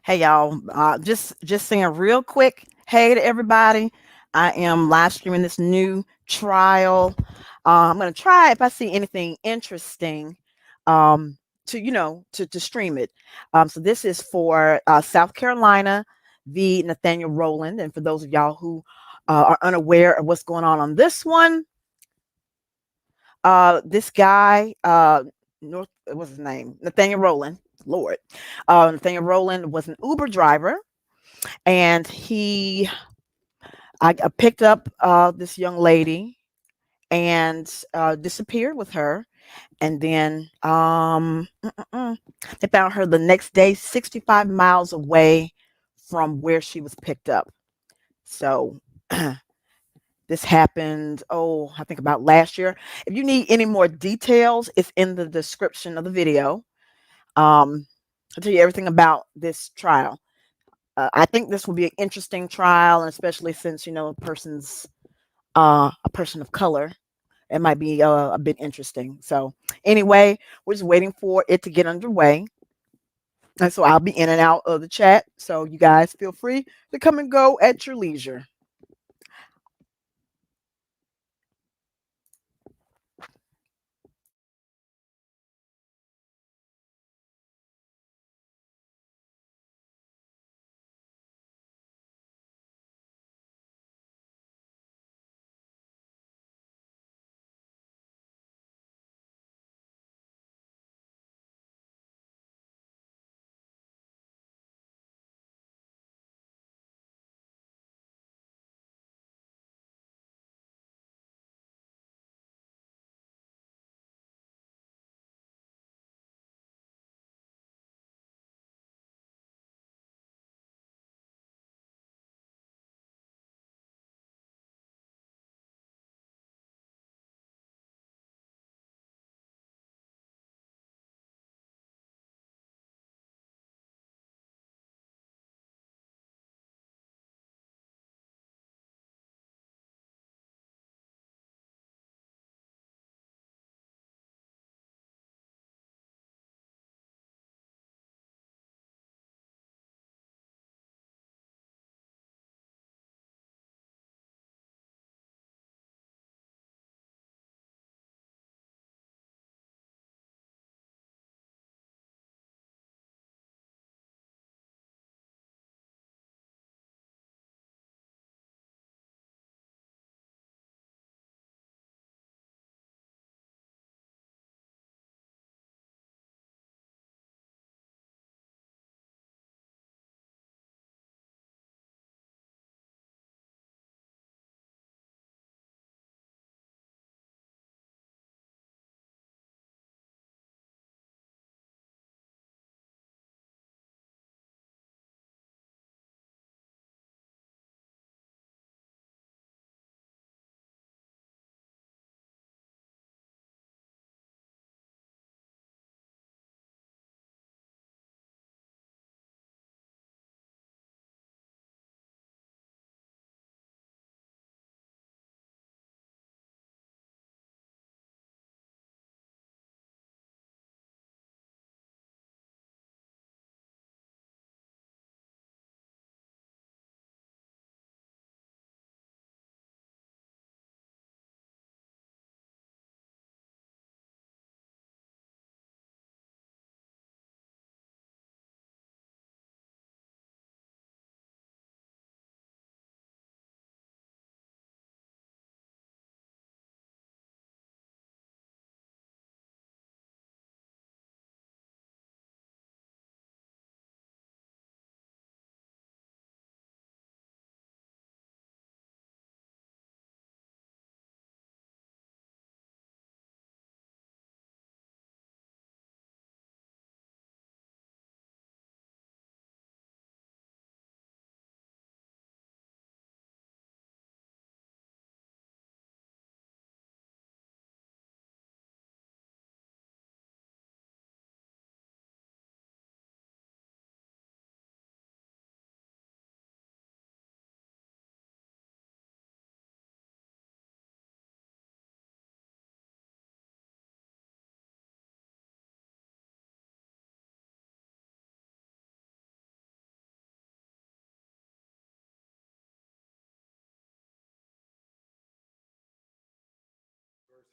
Hey y'all, just saying real quick, hey to everybody. I am live streaming this new trial. I'm gonna try if I see anything interesting, um, to stream it. So this is for South Carolina, the Nathaniel Rowland, and for those of y'all who are unaware of what's going on this one, this guy, North, what's his name? Nathaniel Rowland. Lord, Nathaniel Rowland was an Uber driver and I picked up this young lady and disappeared with her, and then they found her the next day 65 miles away from where she was picked up. So this happened, I think about last year. If you need any more details, it's in the description of the video. I'll tell you everything about this trial. I think this will be an interesting trial, and especially since a person of color, it might be a bit interesting. So anyway, we're just waiting for it to get underway, and so I'll be in and out of the chat. So you guys feel free to come and go at your leisure.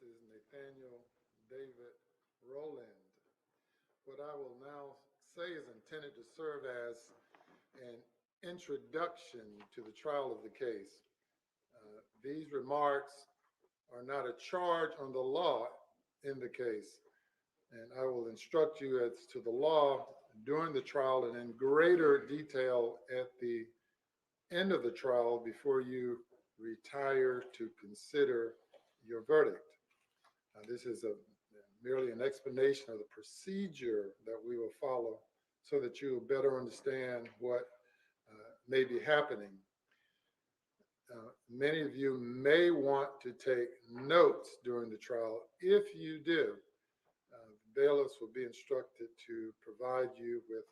is Nathaniel David Rowland. What I will now say is intended to serve as an introduction to the trial of the case. These remarks are not a charge on the law in the case, and I will instruct you as to the law during the trial and in greater detail at the end of the trial before you retire to consider your verdict. This is merely an explanation of the procedure that we will follow so that you will better understand what may be happening. Many of you may want to take notes during the trial. If you do, the bailiffs will be instructed to provide you with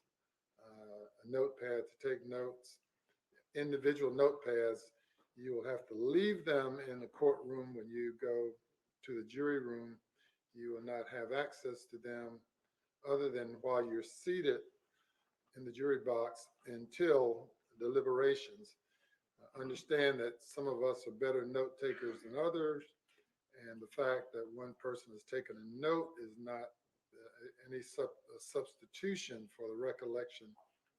a notepad to take notes. Individual notepads, you will have to leave them in the courtroom when you go to the jury room. You will not have access to them other than while you're seated in the jury box until deliberations. Understand that some of us are better note takers than others, and the fact that one person has taken a note is not any substitution for the recollection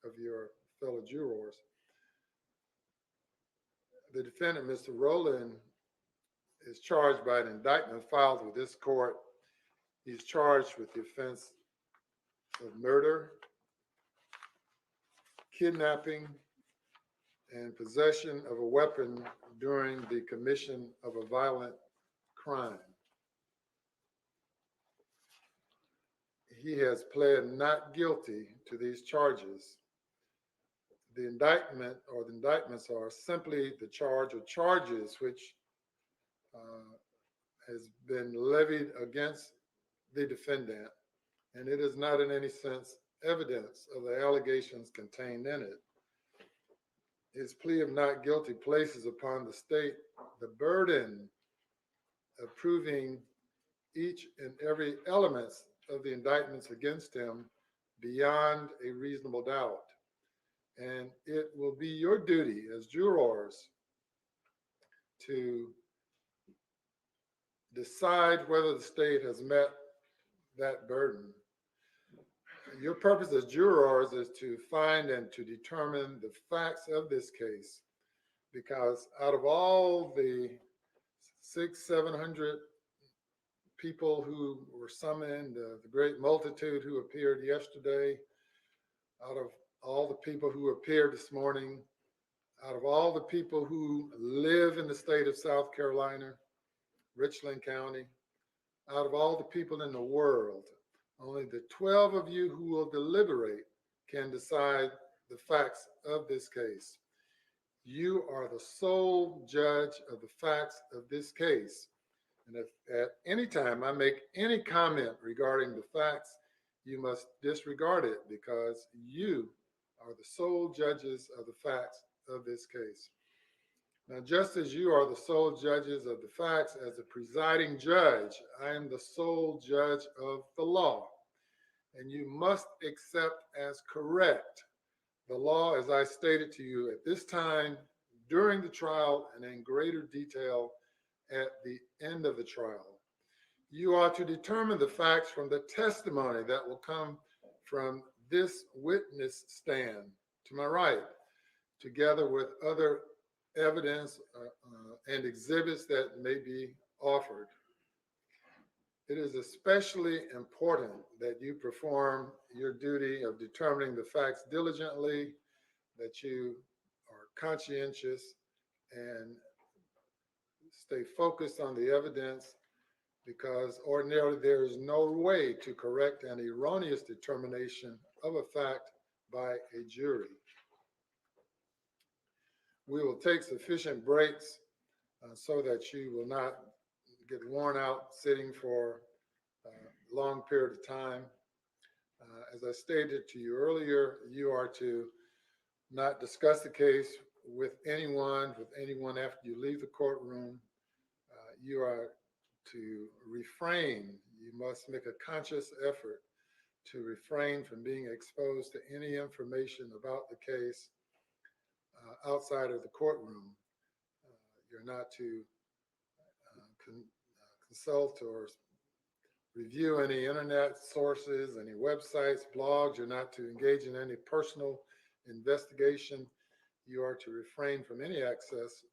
of your fellow jurors. The defendant, Mr. Rowland, is charged by an indictment filed with this court. He's charged with the offense of murder, kidnapping, and possession of a weapon during the commission of a violent crime. He has pled not guilty to these charges. The indictment or the indictments are simply the charge or charges which has been levied against the defendant, and it is not in any sense evidence of the allegations contained in it. His plea of not guilty places upon the state the burden of proving each and every element of the indictments against him beyond a reasonable doubt. And it will be your duty as jurors to decide whether the state has met that burden. Your purpose as jurors is to find and to determine the facts of this case, because out of all the 600-700 people who were summoned, the great multitude who appeared yesterday, out of all the people who appeared this morning, out of all the people who live in the state of South Carolina, Richland County, out of all the people in the world, only the 12 of you who will deliberate can decide the facts of this case. You are the sole judge of the facts of this case. And if at any time I make any comment regarding the facts, you must disregard it because you are the sole judges of the facts of this case. Now, just as you are the sole judges of the facts as the presiding judge, I am the sole judge of the law. And you must accept as correct the law as I stated to you at this time, during the trial, and in greater detail at the end of the trial. You are to determine the facts from the testimony that will come from this witness stand to my right, together with other evidence and exhibits that may be offered. It is especially important that you perform your duty of determining the facts diligently, that you are conscientious and stay focused on the evidence, because ordinarily there is no way to correct an erroneous determination of a fact by a jury. We will take sufficient breaks so that you will not get worn out sitting for a long period of time. As I stated to you earlier, you are to not discuss the case with anyone after you leave the courtroom. You are to refrain. You must make a conscious effort to refrain from being exposed to any information about the case outside of the courtroom. You're not to consult or review any internet sources, any websites, blogs. You're not to engage in any personal investigation. You are to refrain from any access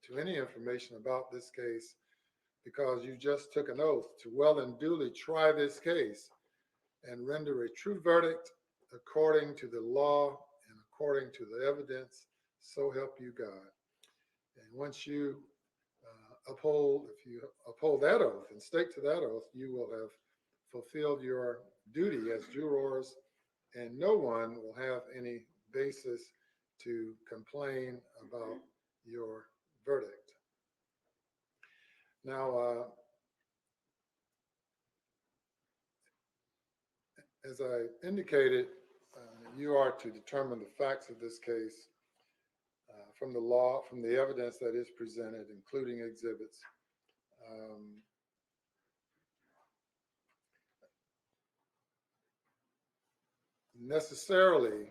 to any information about this case because you just took an oath to well and duly try this case and render a true verdict according to the law and according to the evidence. So help you God. And once you if you uphold that oath and stick to that oath, you will have fulfilled your duty as jurors, and no one will have any basis to complain about your verdict. Now, as I indicated, you are to determine the facts of this case from the law, from the evidence that is presented, including exhibits. Necessarily,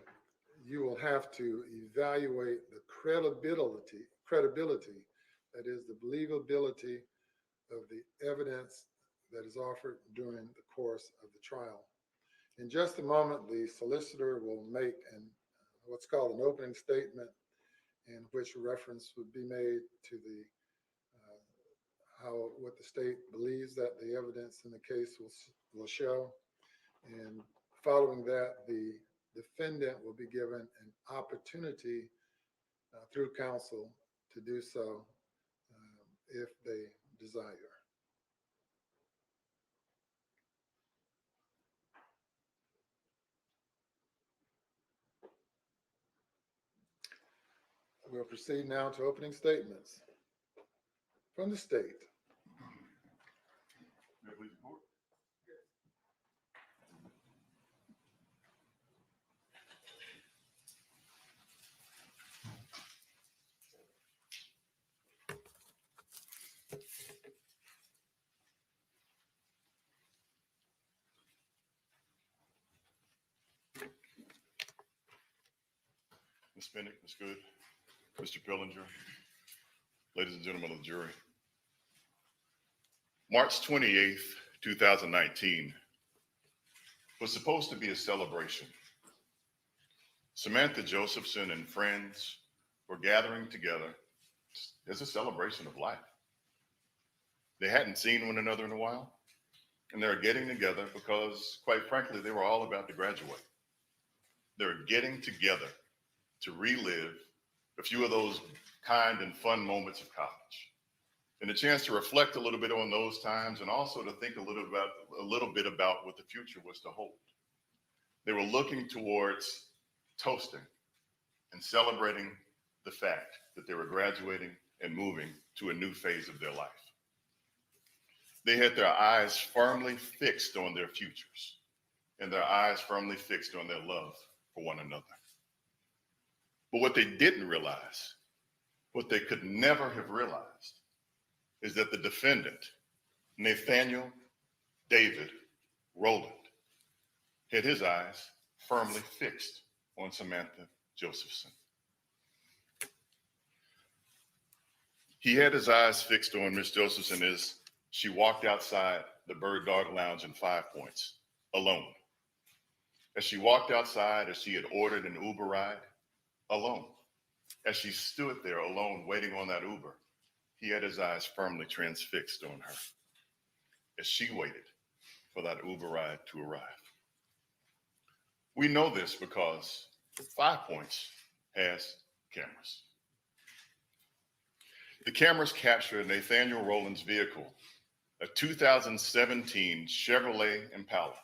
you will have to evaluate the credibility, that is the believability of the evidence that is offered during the course of the trial. In just a moment, the solicitor will make what's called an opening statement, in which reference would be made to the what the state believes that the evidence in the case will show. And following that, the defendant will be given an opportunity through counsel to do so if they desire. We'll proceed now to opening statements from the state. Ms. Bennett, Ms. Good, Mr. Pillinger, ladies and gentlemen of the jury. March 28th, 2019 was supposed to be a celebration. Samantha Josephson and friends were gathering together as a celebration of life. They hadn't seen one another in a while, and they were getting together because, quite frankly, they were all about to graduate. They were getting together to relive a few of those kind and fun moments of college, and a chance to reflect a little bit on those times, and also to think a little bit about what the future was to hold. They were looking towards toasting and celebrating the fact that they were graduating and moving to a new phase of their life. They had their eyes firmly fixed on their futures and their eyes firmly fixed on their love for one another. But what they didn't realize, what they could never have realized, is that the defendant, Nathaniel David Rowland, had his eyes firmly fixed on Samantha Josephson. He had his eyes fixed on Miss Josephson as she walked outside the Bird Dog Lounge in 5 Points alone. As she walked outside, as she had ordered an Uber ride, alone. As she stood there alone waiting on that Uber, he had his eyes firmly transfixed on her as she waited for that Uber ride to arrive. We know this because 5 Points has cameras. The cameras captured Nathaniel Rowland's vehicle, a 2017 Chevrolet Impala,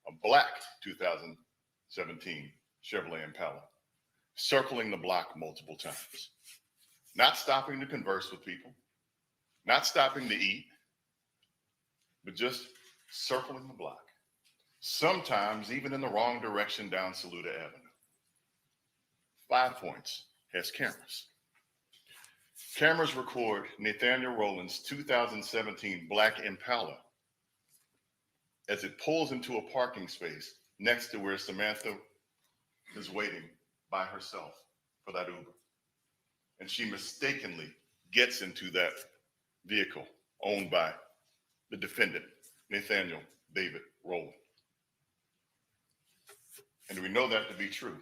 a black 2017 Chevrolet Impala, circling the block multiple times, not stopping to converse with people, not stopping to eat, but just circling the block, sometimes even in the wrong direction down Saluda Avenue. 5 Points has cameras. Cameras record Nathaniel Rowland's 2017 black Impala as it pulls into a parking space next to where Samantha is waiting by herself for that Uber. And she mistakenly gets into that vehicle owned by the defendant, Nathaniel David Rowland. And we know that to be true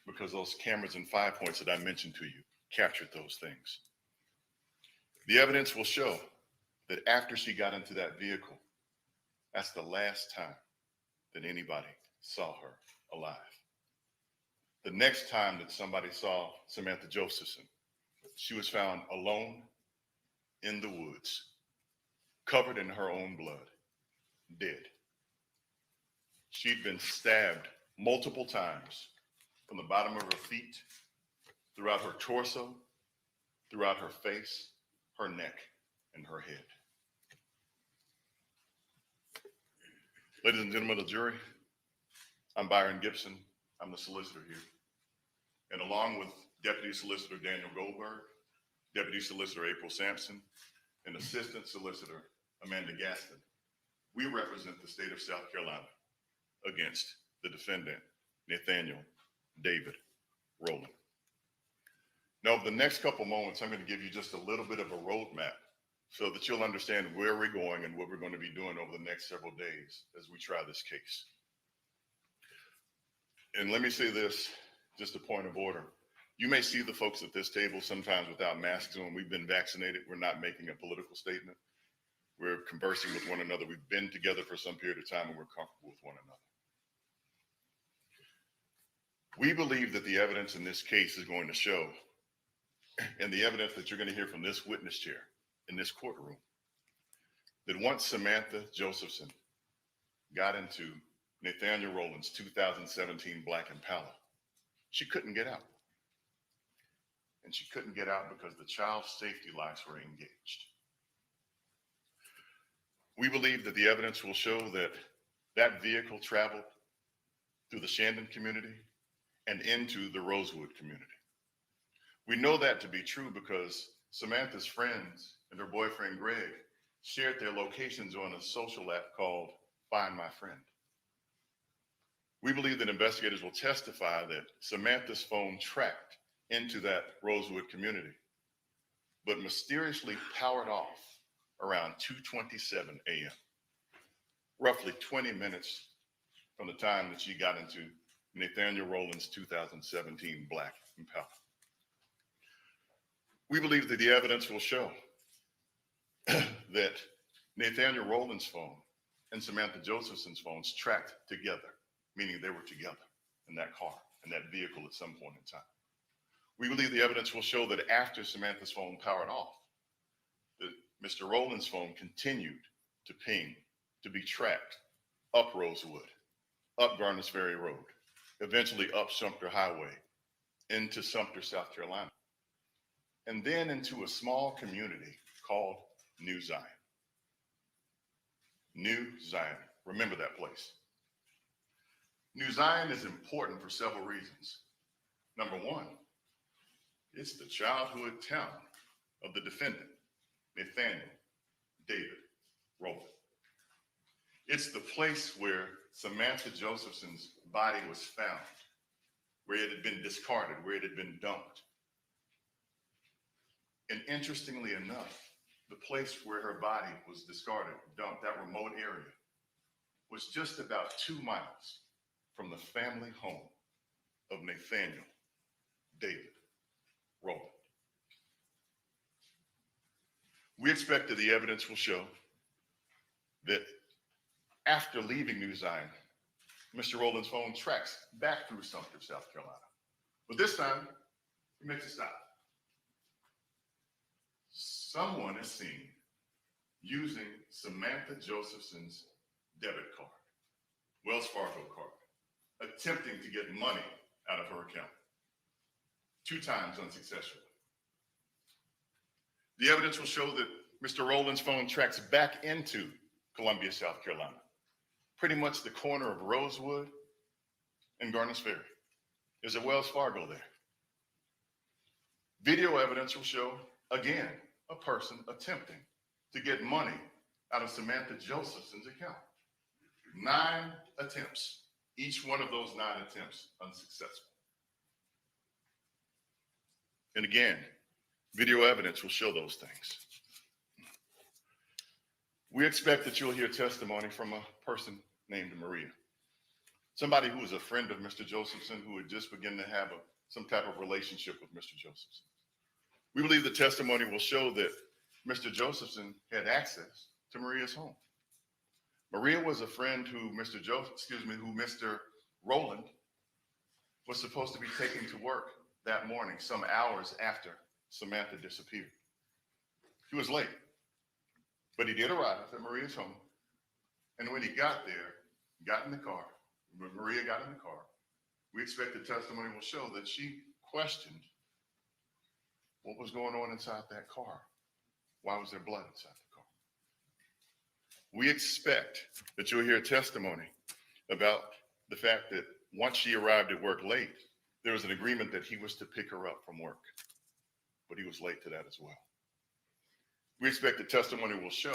because those cameras and 5 points that I mentioned to you captured those things. The evidence will show that after she got into that vehicle, that's the last time that anybody saw her alive. The next time that somebody saw Samantha Josephson, she was found alone in the woods, covered in her own blood, dead. She'd been stabbed multiple times from the bottom of her feet, throughout her torso, throughout her face, her neck, and her head. Ladies and gentlemen of the jury, I'm Byron Gibson. I'm the solicitor here. And along with Deputy Solicitor Daniel Goldberg, Deputy Solicitor April Sampson, and Assistant Solicitor Amanda Gaston, we represent the state of South Carolina against the defendant, Nathaniel David Rowland. Now, over the next couple moments, I'm going to give you just a little bit of a roadmap so that you'll understand where we're going and what we're going to be doing over the next several days as we try this case. And let me say this, just a point of order. You may see the folks at this table sometimes without masks on. We've been vaccinated. We're not making a political statement. We're conversing with one another. We've been together for some period of time and we're comfortable with one another. We believe that the evidence in this case is going to show, and the evidence that you're going to hear from this witness chair in this courtroom, that once Samantha Josephson got into Nathaniel Rowland's 2017 Black Impala, she couldn't get out. And she couldn't get out because the child's safety lights were engaged. We believe that the evidence will show that that vehicle traveled through the Shandon community and into the Rosewood community. We know that to be true because Samantha's friends and her boyfriend Greg shared their locations on a social app called Find My Friend. We believe that investigators will testify that Samantha's phone tracked into that Rosewood community, but mysteriously powered off around 2:27 a.m., roughly 20 minutes from the time that she got into Nathaniel Rowland's 2017 Black Impala. We believe that the evidence will show that Nathaniel Rowland's phone and Samantha Josephson's phones tracked together, meaning they were together in that car, in that vehicle at some point in time. We believe the evidence will show that after Samantha's phone powered off, that Mr. Rowland's phone continued to ping, to be tracked up Rosewood, up Garners Ferry Road, eventually up Sumter Highway, into Sumter, South Carolina, and then into a small community called New Zion. New Zion, remember that place. New Zion is important for several reasons. Number one, it's the childhood town of the defendant, Nathaniel David Rowland. It's the place where Samantha Josephson's body was found, where it had been discarded, where it had been dumped. And interestingly enough, the place where her body was discarded, dumped, that remote area, was just about 2 miles from the family home of Nathaniel David Rowland. We expect that the evidence will show that after leaving New Zion, Mr. Rowland's phone tracks back through Sumter, South Carolina. But this time, he makes a stop. Someone is seen using Samantha Josephson's debit card, Wells Fargo card, attempting to get money out of her account, 2 times unsuccessfully. The evidence will show that Mr. Rowland's phone tracks back into Columbia, South Carolina, pretty much the corner of Rosewood and Garners Ferry. There's a Wells Fargo there. Video evidence will show, again, a person attempting to get money out of Samantha Josephson's account. 9 attempts, each one of those 9 attempts unsuccessful. And again, video evidence will show those things. We expect that you'll hear testimony from a person named Maria, somebody who was a friend of Mr. Josephson, who had just begun to have some type of relationship with Mr. Josephson. We believe the testimony will show that Mr. Josephson had access to Maria's home. Maria was a friend who Mr. Rowland was supposed to be taking to work that morning, some hours after Samantha disappeared. He was late, but he did arrive at Maria's home. And when he got there, got in the car, when Maria got in the car, we expect the testimony will show that she questioned what was going on inside that car. Why was there blood inside the car? We expect that you'll hear testimony about the fact that once she arrived at work late, there was an agreement that he was to pick her up from work, but he was late to that as well. We expect the testimony will show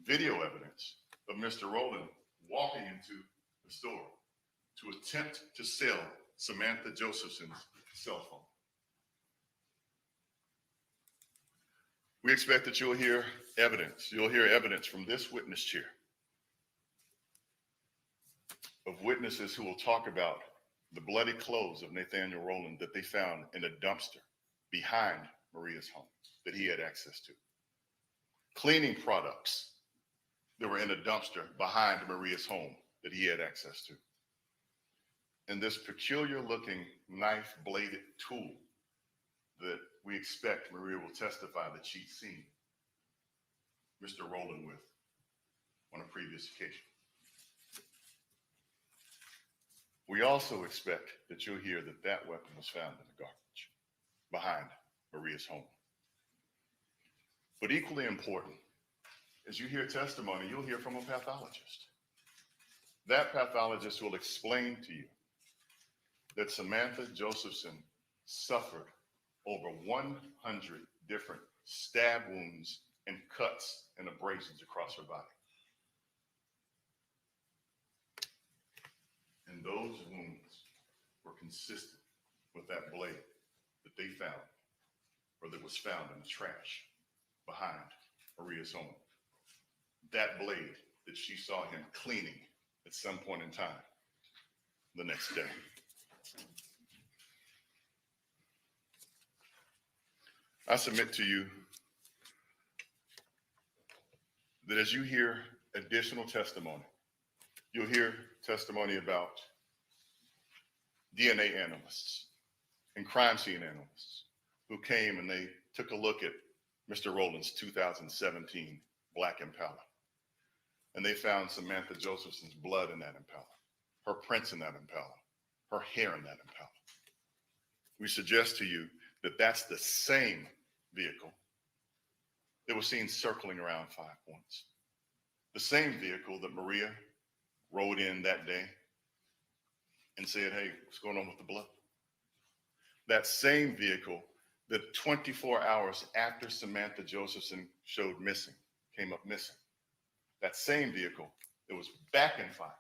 video evidence of Mr. Rowland walking into the store to attempt to sell Samantha Josephson's cell phone. We expect that you'll hear evidence. You'll hear evidence from this witness chair of witnesses who will talk about the bloody clothes of Nathaniel Rowland that they found in a dumpster behind Maria's home that he had access to. Cleaning products that were in a dumpster behind Maria's home that he had access to. And this peculiar looking knife bladed tool that we expect Maria will testify that she'd seen Mr. Rowland with on a previous occasion. We also expect that you'll hear that that weapon was found in the garbage behind Maria's home. But equally important, as you hear testimony, you'll hear from a pathologist. That pathologist will explain to you that Samantha Josephson suffered over 100 different stab wounds and cuts and abrasions across her body. And those wounds were consistent with that blade that they found, or that was found in the trash behind Maria's home. That blade that she saw him cleaning at some point in time the next day. I submit to you that as you hear additional testimony, you'll hear testimony about DNA analysts and crime scene analysts who came and they took a look at Mr. Rowland's 2017 black Impala. And they found Samantha Josephson's blood in that Impala, her prints in that Impala, her hair in that Impala. We suggest to you that that's the same vehicle that was seen circling around 5 Points. The same vehicle that Maria rode in that day and said, hey, what's going on with the blood? That same vehicle that 24 hours after Samantha Josephson showed missing, came up missing. That same vehicle that was back in 5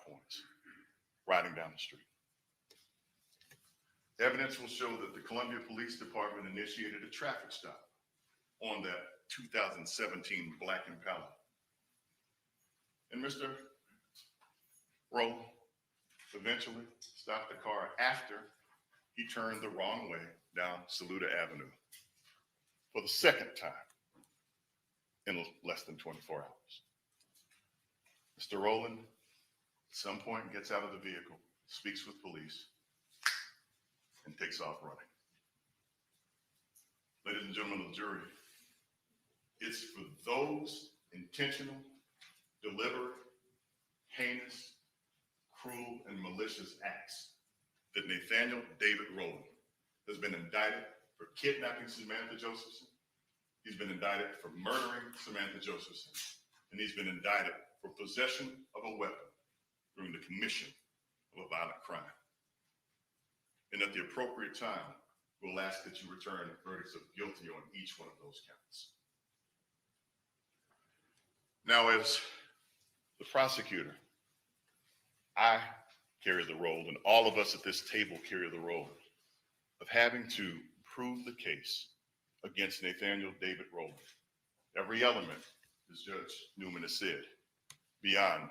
Points, riding down the street. Evidence will show that the Columbia Police Department initiated a traffic stop on that 2017 black Impala. And Mr. Rowland eventually stopped the car after he turned the wrong way down Saluda Avenue for the second time in less than 24 hours. Mr. Rowland, at some point, gets out of the vehicle, speaks with police, and takes off running. Ladies and gentlemen of the jury, it's for those intentional, deliberate, heinous, cruel, and malicious acts that Nathaniel David Rowland has been indicted for kidnapping Samantha Josephson. He's been indicted for murdering Samantha Josephson. And he's been indicted for possession of a weapon during the commission of a violent crime. And at the appropriate time, we'll ask that you return verdicts of guilty on each one of those counts. Now, as the prosecutor, I carry the role, and all of us at this table carry the role of having to prove the case against Nathaniel David Rowland every element, as Judge Newman has said, beyond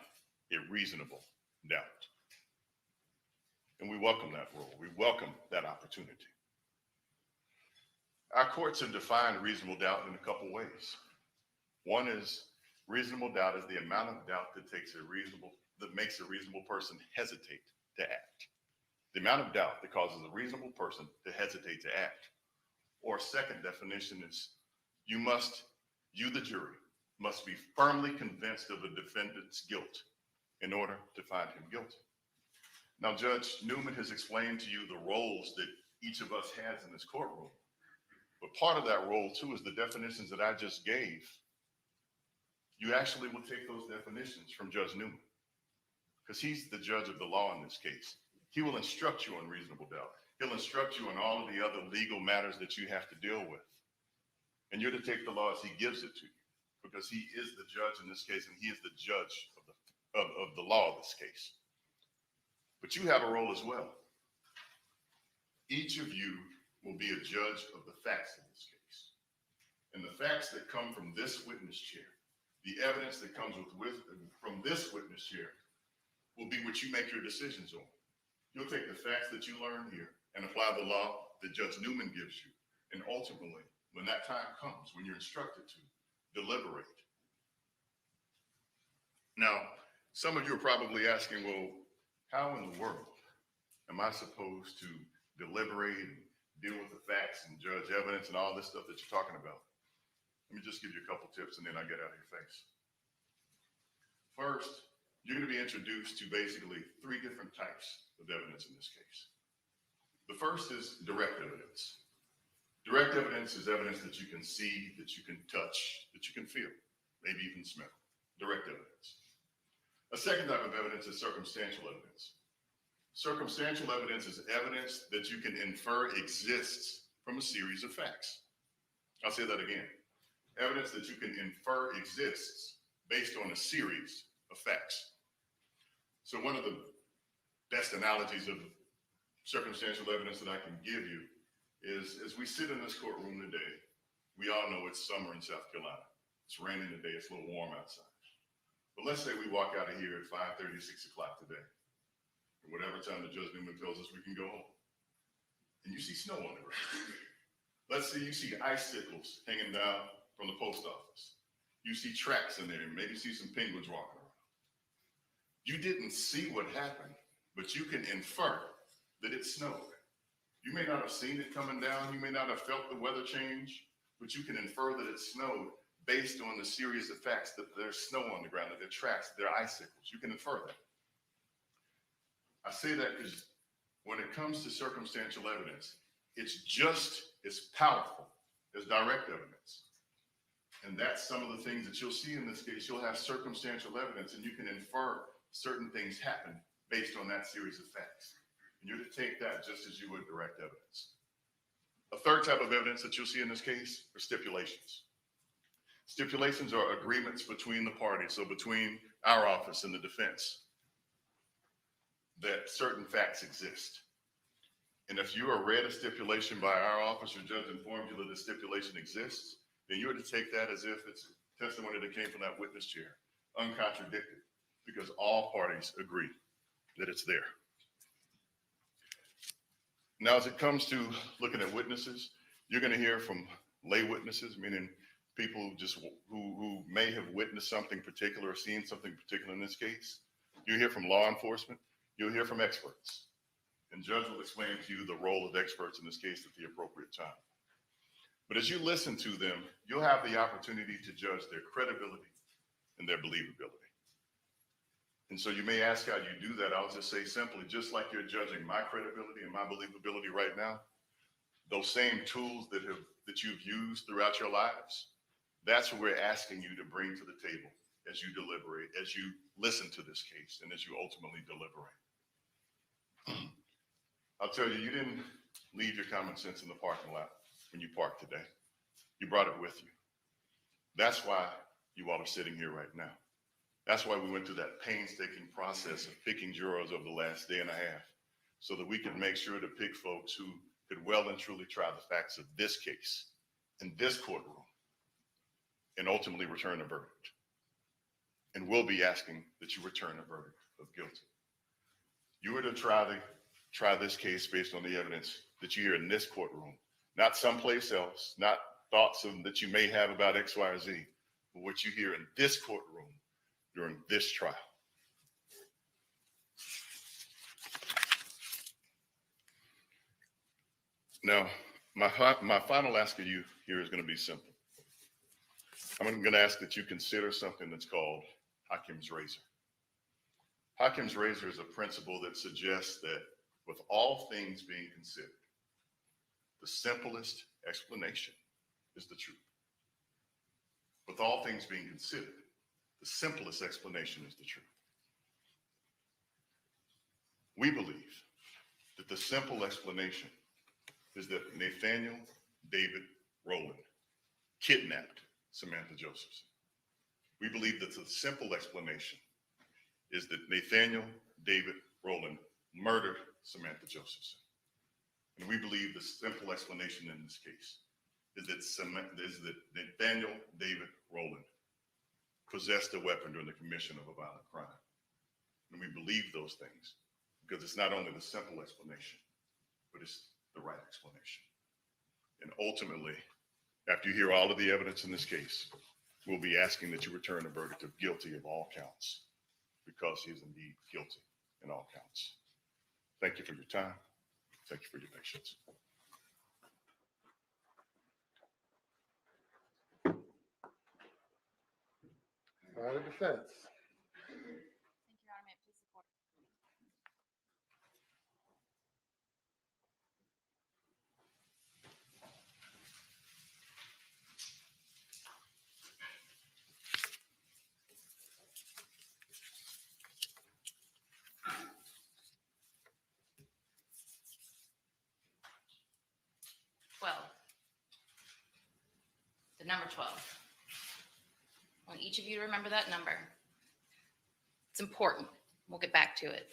a reasonable doubt. And we welcome that role. We welcome that opportunity. Our courts have defined reasonable doubt in a couple ways. One is reasonable doubt is the amount of doubt that makes a reasonable person hesitate to act. The amount of doubt that causes a reasonable person to hesitate to act. Or a second definition is you, the jury, must be firmly convinced of the defendant's guilt in order to find him guilty. Now, Judge Newman has explained to you the roles that each of us has in this courtroom. But part of that role, too, is the definitions that I just gave. You actually will take those definitions from Judge Newman, because he's the judge of the law in this case. He will instruct you on reasonable doubt. He'll instruct you on all of the other legal matters that you have to deal with. And you're to take the law as he gives it to you, because he is the judge in this case, and he is the judge of the law of this case. But you have a role as well. Each of you will be a judge of the facts in this case. And the facts that come from this witness chair, the evidence that comes from this witness chair, will be what you make your decisions on. You'll take the facts that you learn here and apply the law that Judge Newman gives you. And ultimately, when that time comes, when you're instructed to, deliberate. Now, some of you are probably asking, well, how in the world am I supposed to deliberate and deal with the facts and judge evidence and all this stuff that you're talking about? Let me just give you a couple tips and then I get out of your face. First, you're going to be introduced to basically three different types of evidence in this case. The first is direct evidence. Direct evidence is evidence that you can see, that you can touch, that you can feel, maybe even smell. Direct evidence. A second type of evidence is circumstantial evidence. Circumstantial evidence is evidence that you can infer exists from a series of facts. I'll say that again. Evidence that you can infer exists based on a series of facts. So one of the best analogies of circumstantial evidence that I can give you is, as we sit in this courtroom today, we all know it's summer in South Carolina. It's raining today, it's a little warm outside. But let's say we walk out of here at 5:30, 6 o'clock today, or whatever time the Judge Newman tells us we can go home. And you see snow on the ground. Let's say you see icicles hanging down from the post office. You see tracks in there, and maybe see some penguins walking around. You didn't see what happened, but you can infer that it snowed. You may not have seen it coming down. You may not have felt the weather change, but you can infer that it snowed based on the series of facts that there's snow on the ground, that there are tracks, there are icicles. You can infer that. I say that because when it comes to circumstantial evidence, it's just as powerful as direct evidence. And that's some of the things that you'll see in this case. You'll have circumstantial evidence, and you can infer certain things happen based on that series of facts. And you're to take that just as you would direct evidence. A third type of evidence that you'll see in this case are stipulations. Stipulations are agreements between the parties, so between our office and the defense, that certain facts exist. And if you are read a stipulation by our office or judge informed you that the stipulation exists, then you are to take that as if it's testimony that came from that witness chair, uncontradicted, because all parties agree that it's there. Now, as it comes to looking at witnesses, you're going to hear from lay witnesses, meaning people who may have witnessed something particular or seen something particular in this case. You'll hear from law enforcement. You'll hear from experts. And judge will explain to you the role of experts in this case at the appropriate time. But as you listen to them, you'll have the opportunity to judge their credibility and their believability. And so you may ask how you do that. I'll just say simply, just like you're judging my credibility and my believability right now, those same tools that you've used throughout your lives, that's what we're asking you to bring to the table as you deliberate, as you listen to this case, and as you ultimately deliberate. I'll tell you, you didn't leave your common sense in the parking lot when you parked today. You brought it with you. That's why you all are sitting here right now. That's why we went through that painstaking process of picking jurors over the last day and a half, so that we could make sure to pick folks who could well and truly try the facts of this case in this courtroom. and ultimately return a verdict. And we'll be asking that you return a verdict of guilty. You are to try this case based on the evidence that you hear in this courtroom, not someplace else, not thoughts that you may have about X, Y, or Z, but what you hear in this courtroom during this trial. Now, my final ask of you here is going to be simple. I'm going to ask that you consider something that's called Hakim's razor. Hakim's razor is a principle that suggests that with all things being considered, the simplest explanation is the truth. With all things being considered, the simplest explanation is the truth. We believe that the simple explanation is that Nathaniel David Rowland kidnapped Samantha Josephson. We believe that the simple explanation is that Nathaniel David Rowland murdered Samantha Josephson. And we believe the simple explanation in this case is that Nathaniel David Rowland possessed a weapon during the commission of a violent crime. And we believe those things because it's not only the simple explanation, but it's the right explanation. And ultimately, after you hear all of the evidence in this case, we'll be asking that you return a verdict of guilty of all counts because he is indeed guilty in all counts. Thank you for your time. Thank you for your patience. Side of defense. Thank you, Your Honor. May it please the court. The number 12. I want each of you to remember that number. It's important. We'll get back to it.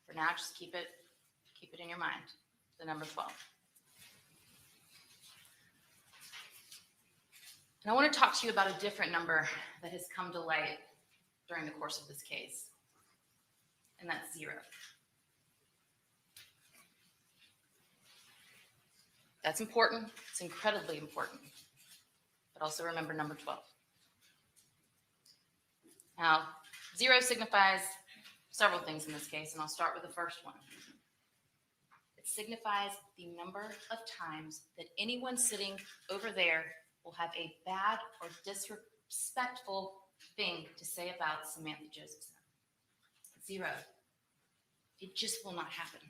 For now, just keep it in your mind. The number 12. And I want to talk to you about a different number that has come to light during the course of this case. And that's 0. That's important. It's incredibly important. But also remember number 12. Now, 0 signifies several things in this case, and I'll start with the first one. It signifies the number of times that anyone sitting over there will have a bad or disrespectful thing to say about Samantha Josephson. 0. It just will not happen.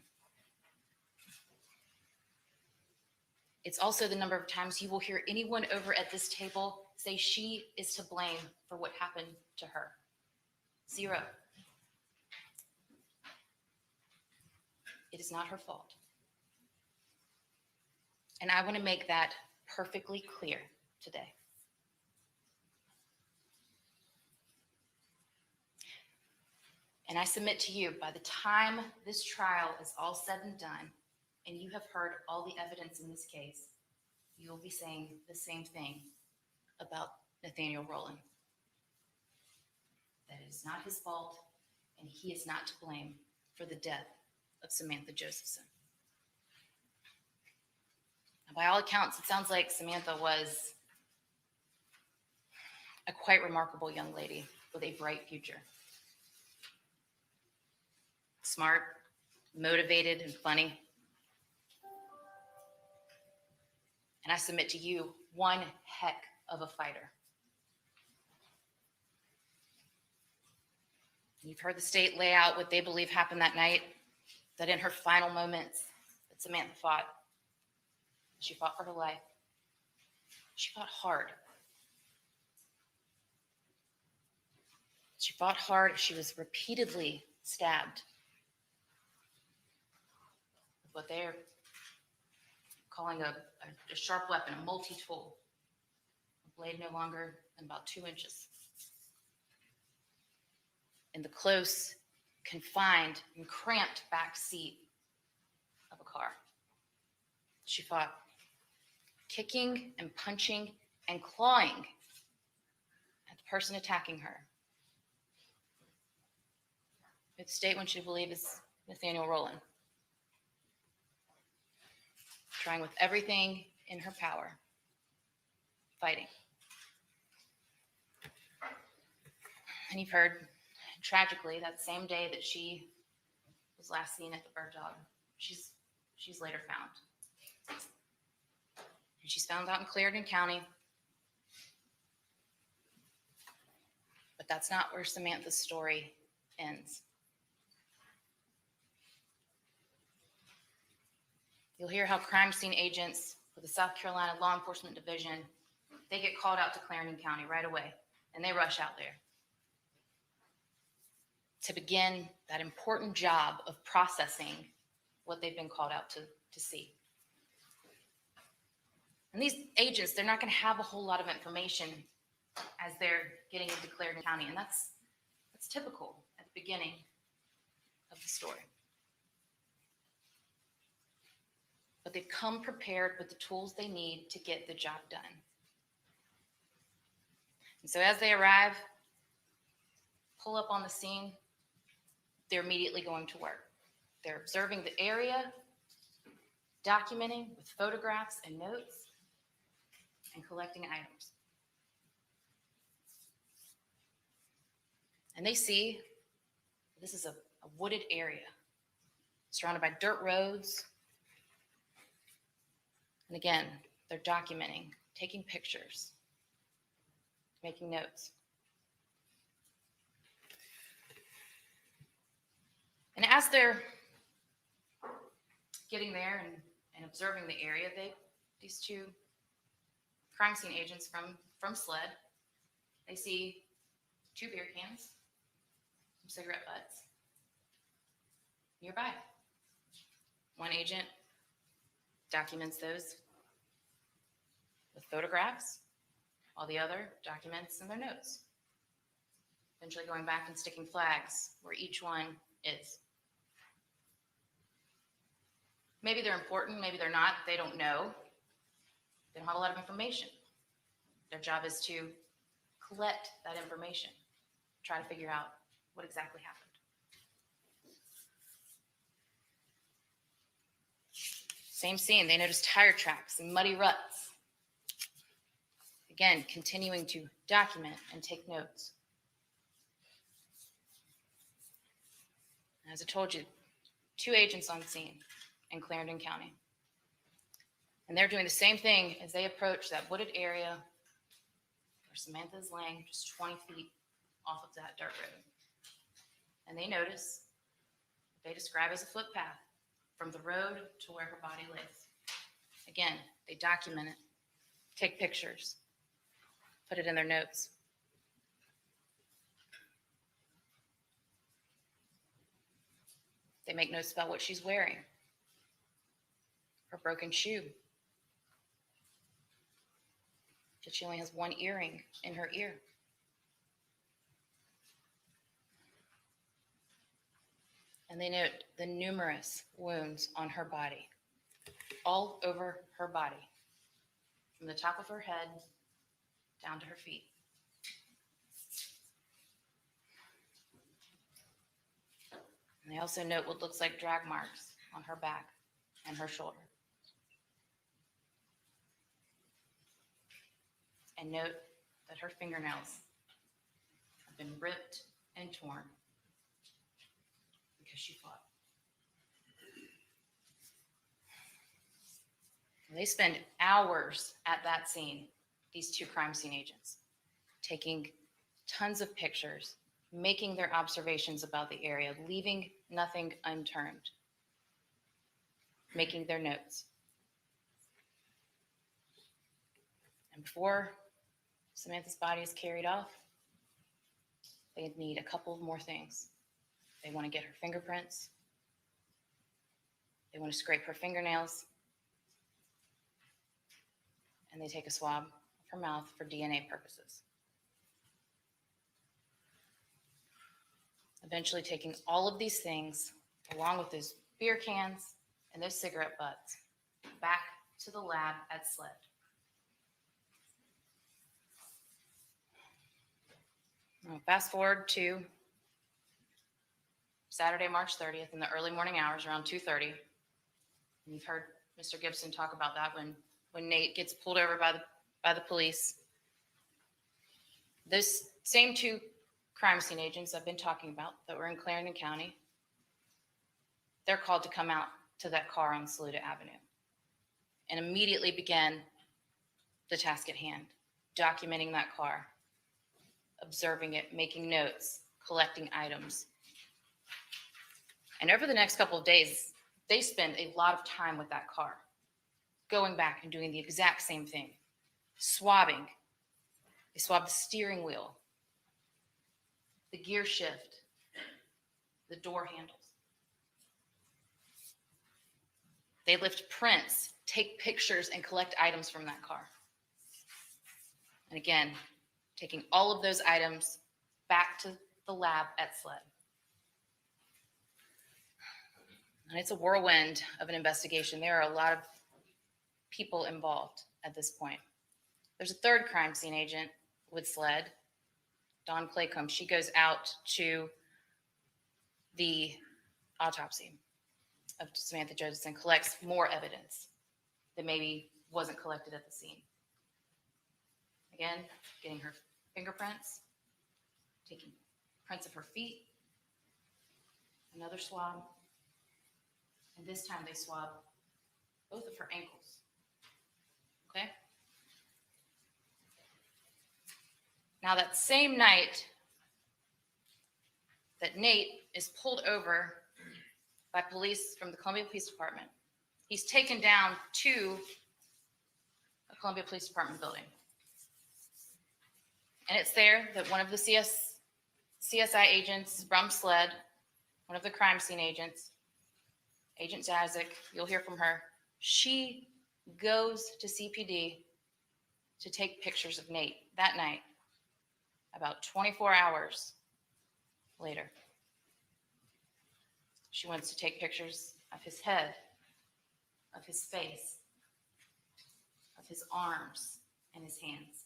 It's also the number of times you will hear anyone over at this table say she is to blame for what happened to her. 0. It is not her fault. And I want to make that perfectly clear today. And I submit to you, by the time this trial is all said and done, and you have heard all the evidence in this case, you will be saying the same thing about Nathaniel Rowland. That it is not his fault, and he is not to blame for the death of Samantha Josephson. Now, by all accounts, it sounds like Samantha was a quite remarkable young lady with a bright future. Smart, motivated, and funny. And I submit to you, one heck of a fighter. You've heard the state lay out what they believe happened that night, that in her final moments, that Samantha fought. She fought for her life. She fought hard. She fought hard. She was repeatedly stabbed with what they're calling a sharp weapon, a multi-tool. A blade no longer than about 2 inches. In the close, confined, and cramped back seat of a car. She fought kicking and punching and clawing at the person attacking her. It's a state one should believe is Nathaniel Rowland, trying with everything in her power, fighting. And you've heard, tragically, that same day that she was last seen at the bird dog, she's later found. And she's found out in Clarendon County. But that's not where Samantha's story ends. You'll hear how crime scene agents for the South Carolina Law Enforcement Division, they get called out to Clarendon County right away, and they rush out there to begin that important job of processing what they've been called out to see. And these agents, they're not going to have a whole lot of information as they're getting into Clarendon County, and that's typical at the beginning of the story. But they've come prepared with the tools they need to get the job done. And so as they arrive, pull up on the scene, they're immediately going to work. They're observing the area, documenting with photographs and notes, and collecting items. And they see this is a wooded area surrounded by dirt roads. And again, they're documenting, taking pictures, making notes. And as they're getting there and observing the area, these two crime scene agents from SLED, they see 2 beer cans, some cigarette butts nearby. One agent documents those with photographs, while the other documents in their notes, eventually going back and sticking flags where each one is. Maybe they're important, maybe they're not, they don't know. They don't have a lot of information. Their job is to collect that information, try to figure out what exactly happened. Same scene, they notice tire tracks and muddy ruts. Again, continuing to document and take notes. As I told you, 2 agents on scene in Clarendon County. And they're doing the same thing as they approach that wooded area where Samantha's laying just 20 feet off of that dirt road. And they notice what they describe as a footpath from the road to where her body lays. Again, they document it, take pictures, put it in their notes. They make notes about what she's wearing, her broken shoe, that she only has 1 earring in her ear. And they note the numerous wounds on her body, all over her body, from the top of her head down to her feet. And they also note what looks like drag marks on her back and her shoulder. And note that her fingernails have been ripped and torn because she fought. And they spend hours at that scene, these 2 crime scene agents, taking tons of pictures, making their observations about the area, leaving nothing unturned, making their notes. And before Samantha's body is carried off, they need a couple of more things. They want to get her fingerprints. They want to scrape her fingernails. And they take a swab of her mouth for DNA purposes. Eventually taking all of these things, along with those beer cans and those cigarette butts, back to the lab at SLED. Now, fast forward to Saturday, March 30th, in the early morning hours, around 2:30. And you've heard Mr. Gibson talk about that when Nate gets pulled over by the police. Those same two crime scene agents I've been talking about that were in Clarendon County, they're called to come out to that car on Saluda Avenue and immediately begin the task at hand, documenting that car, observing it, making notes, collecting items. And over the next couple of days, they spend a lot of time with that car, going back and doing the exact same thing, swabbing. They swab the steering wheel, the gear shift, the door handles. They lift prints, take pictures, and collect items from that car. And again, taking all of those items back to the lab at SLED. And it's a whirlwind of an investigation. There are a lot of people involved at this point. There's a third crime scene agent with SLED, Dawn Claycomb. She goes out to the autopsy of Samantha Josephson, collects more evidence that maybe wasn't collected at the scene. Again, getting her fingerprints, taking prints of her feet, another swab, and this time they swab both of her ankles. Okay? Now, that same night that Nate is pulled over by police from the Columbia Police Department, he's taken down to a Columbia Police Department building. And it's there that one of the CSI agents from SLED, one of the crime scene agents, Agent Zazik, you'll hear from her, she goes to CPD to take pictures of Nate that night, about 24 hours later. She wants to take pictures of his head, of his face, of his arms, and his hands.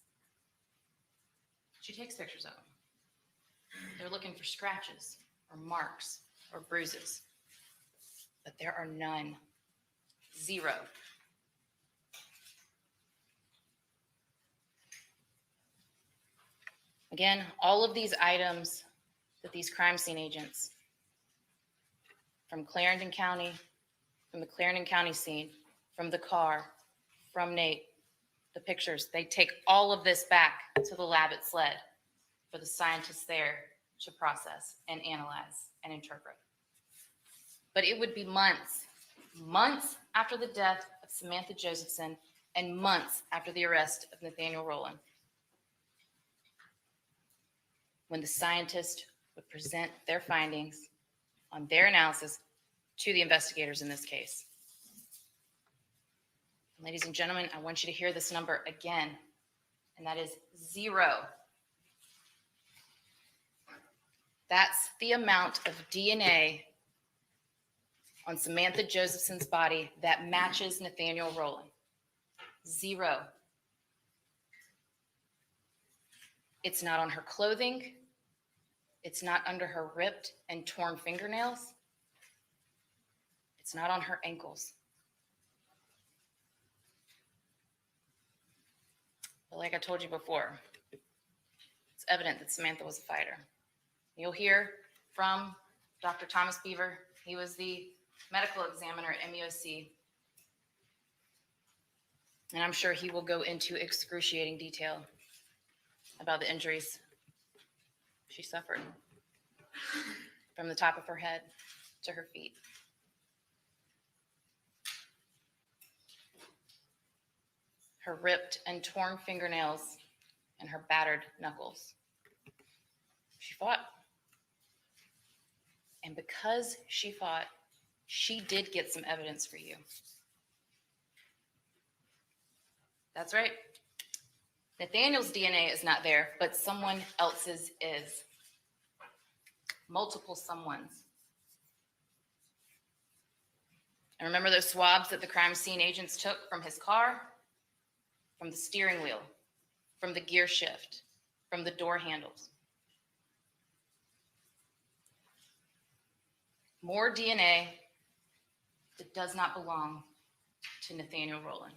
She takes pictures of him. They're looking for scratches or marks or bruises, but there are none. Zero. Again, all of these items that these crime scene agents from Clarendon County, from the Clarendon County scene, from the car, from Nate, the pictures, they take all of this back to the lab at SLED for the scientists there to process and analyze and interpret. But it would be months after the death of Samantha Josephson and months after the arrest of Nathaniel Rowland, when the scientists would present their findings on their analysis to the investigators in this case. Ladies and gentlemen, I want you to hear this number again, and that is 0. That's the amount of DNA on Samantha Josephson's body that matches Nathaniel Rowland. 0. It's not on her clothing. It's not under her ripped and torn fingernails. It's not on her ankles. But like I told you before, it's evident that Samantha was a fighter. You'll hear from Dr. Thomas Beaver. He was the medical examiner at MUSC. And I'm sure he will go into excruciating detail about the injuries she suffered from the top of her head to her feet. Her ripped and torn fingernails and her battered knuckles. She fought. And because she fought, she did get some evidence for you. That's right. Nathaniel's DNA is not there, but someone else's is. Multiple someones. And remember those swabs that the crime scene agents took from his car, from the steering wheel, from the gear shift, from the door handles. more DNA that does not belong to Nathaniel Rowland.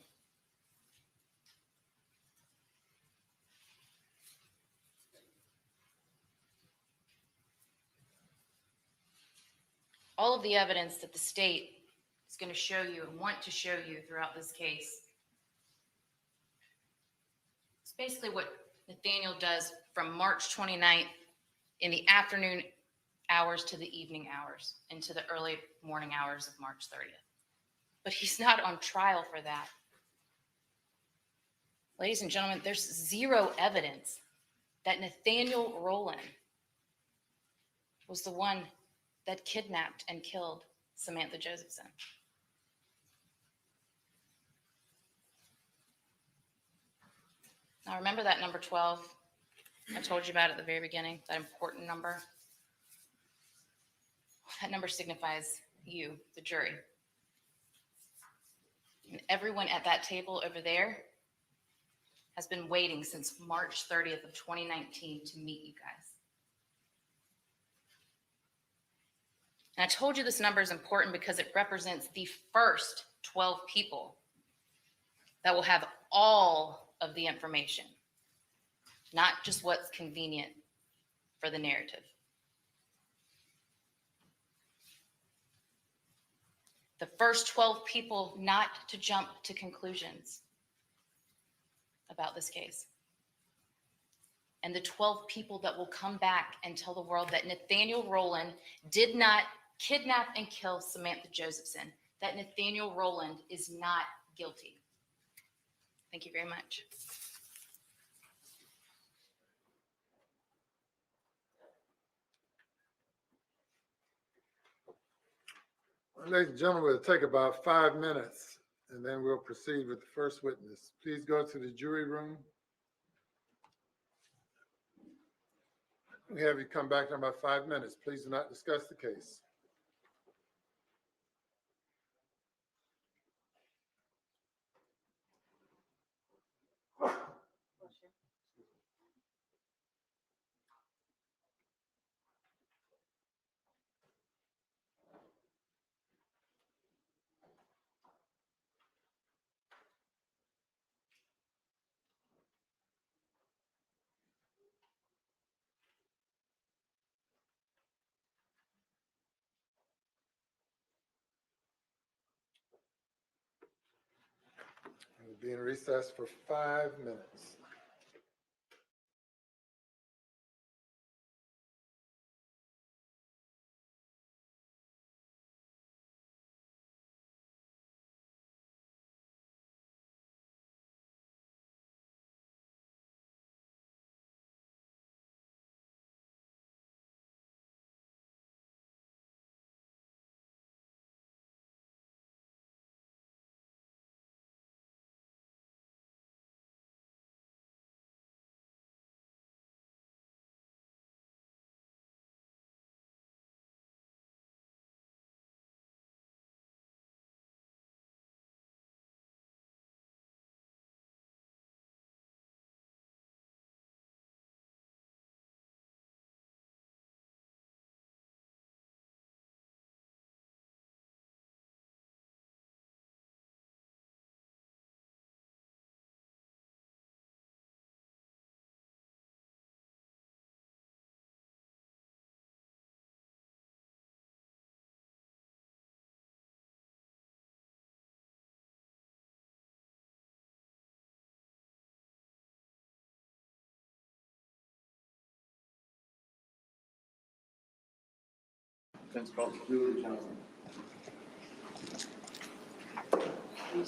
All of the evidence that the state is going to show you and want to show you throughout this case. It's basically what Nathaniel does from March 29th in the afternoon hours to the evening hours into the early morning hours of March 30th. But he's not on trial for that. Ladies and gentlemen, there's zero evidence that Nathaniel Rowland was the one that kidnapped and killed Samantha Josephson. Now remember that number 12 I told you about at the very beginning, that important number? That number signifies you, the jury. And everyone at that table over there has been waiting since March 30th of 2019 to meet you guys. And I told you this number is important because it represents the first 12 people that will have all of the information, not just what's convenient for the narrative. The first 12 people not to jump to conclusions about this case. And the 12 people that will come back and tell the world that Nathaniel Rowland did not kidnap and kill Samantha Josephson, that Nathaniel Rowland is not guilty. Thank you very much. Ladies and gentlemen, we'll take about 5 minutes and then we'll proceed with the first witness. Please go to the jury room. We have you come back in about 5 minutes. Please do not discuss the case. We'll be in recess for 5 minutes. Defense call Julie Jones. You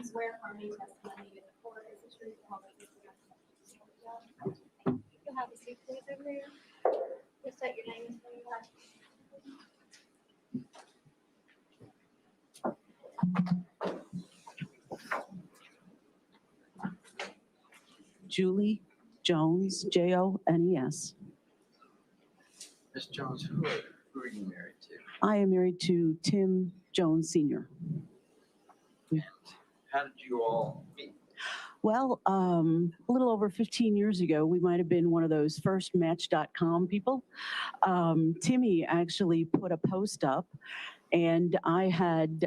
swear affirm any testimony in the court is the truth, the whole truth, and nothing but the truth. You'll have a seat, please, over here. Just state your name and spell your last Julie Jones, Jones. Ms. Jones, who are you married to? I am married to Tim Jones Sr. How did you all meet? Well, a little over 15 years ago, we might have been one of those first Match.com people. Timmy actually put a post up, and I had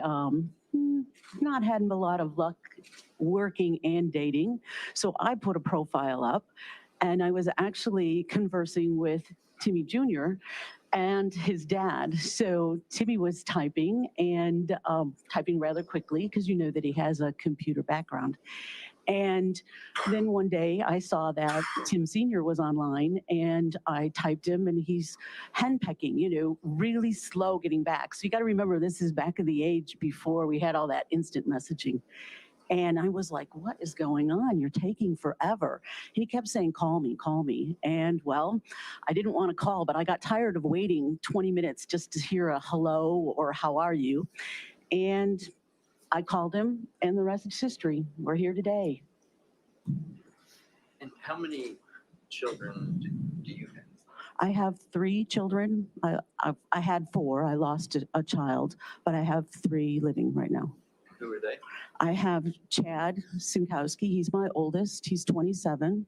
not had a lot of luck working and dating. So I put a profile up, and I was actually conversing with Timmy Jr. and his dad. So Timmy was typing and typing rather quickly because you know that he has a computer background. And then one day I saw that Tim Sr. was online, and I typed him, and he's henpecking, you know, really slow getting back. So you got to remember, this is back in the age before we had all that instant messaging. And I was like, what is going on? You're taking forever. And he kept saying, call me, call me. And well, I didn't want to call, but I got tired of waiting 20 minutes just to hear a hello or how are you? And I called him, and the rest is history. We're here today. And how many children do you have? I have 3 children. I had 4. I lost a child, but I have 3 living right now. Who are they? I have Chad Sinkowski. He's my oldest. He's 27.